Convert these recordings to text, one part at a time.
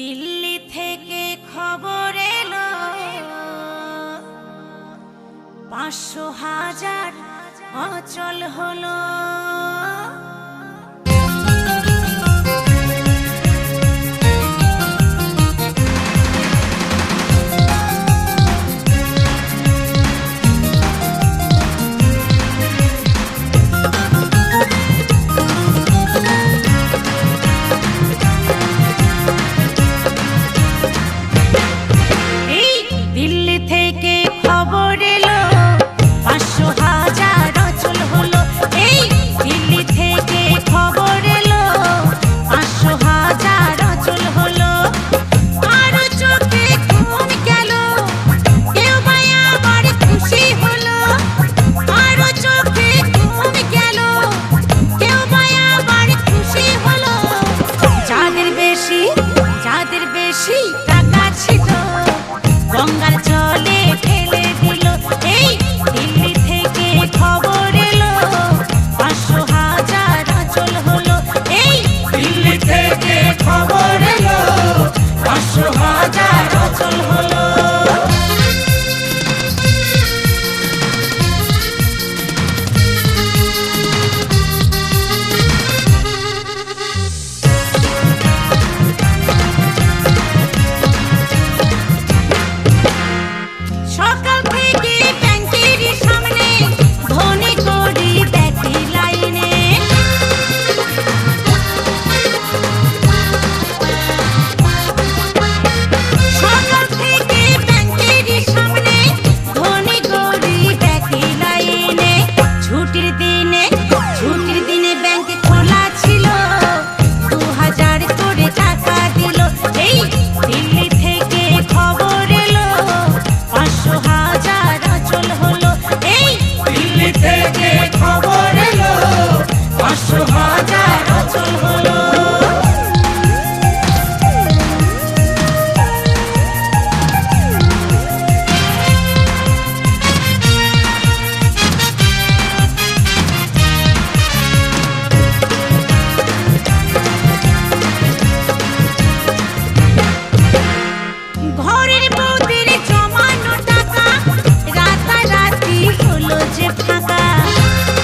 দিল্লি থেকে খবর এলো ৫০০,০০০ অচল হলো। দিল্লি থেকে খবর এলো ৫০০,০০০ অচল হলো। এই দিল্লি থেকে খবর এলো ৫০০,০০০ অচল হলো। কারো চোখে ঘুম গেল, কেউ বা আবার খুশি হলো। কারো চোখে ঘুম গেল, কেউ বা আবার খুশি হলো। যাদের বেশি টাকা ছিল গঙ্গার জলে ফেলে দিল। এই দিল্লি থেকে খবর এলো ৫০০,০০০ অচল হলো। এই দিল্লি থেকে খবর এলো ৫০০,০০০ অচল হলো। সকাল থেকে ব্যাংকের সামনে ধনী করি দেখি লাইনে। সকাল থেকে ব্যাংকের সামনে ধনী করি দেখি লাইনে। ছুটির দিনে ব্যাংক খোলা ছিল, ২,০০০ করে টাকা দিল। এই দিল্লি থেকে খবর এলো ৫০০,০০০ অচল হলো। এই দিল্লি থেকে খবর এলো ৫০০,০০০ অচল হলো। ঘরের বউদের জমানো টাকা রাতারাতি হলো যে ফাঁকা,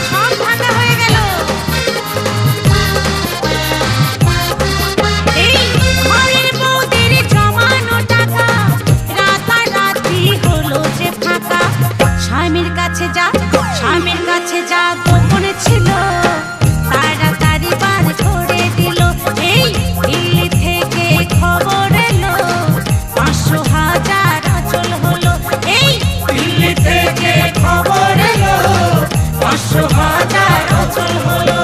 সব ফাঁকা হয়ে গেল। এই ঘরের বউদের জমানো টাকা রাতারাতি হলো যে ফাঁকা। স্বামীর কাছে যা গোপন ছিল তাড়াতাড়ি বার করে দিল। এই দিল্লি থেকে খবর এলো ৫০০,০০০ অচল হলো। এই দিল্লি থেকে খবর এলো ৫০০,০০০ অচল হলো।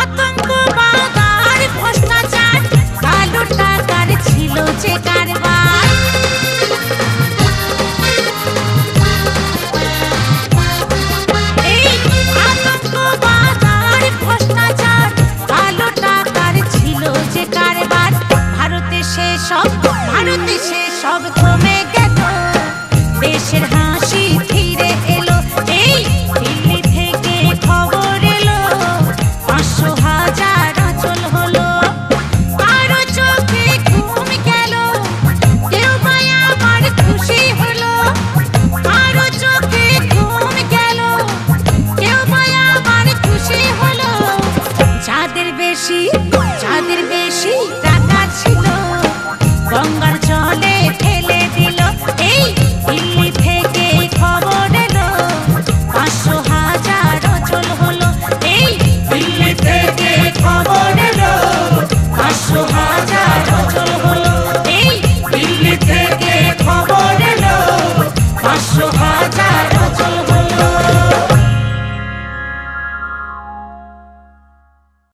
আতঙ্কবাদ আর ভ্রষ্টাচার, কালো টাকার ছিল যে কারবার। এই আতঙ্কবাদ আর ভ্রষ্টাচার, কালো টাকার ছিল যে কারবার। ভারতে সে সব কমে গেল, দেশের হাসি ফিরে এলো।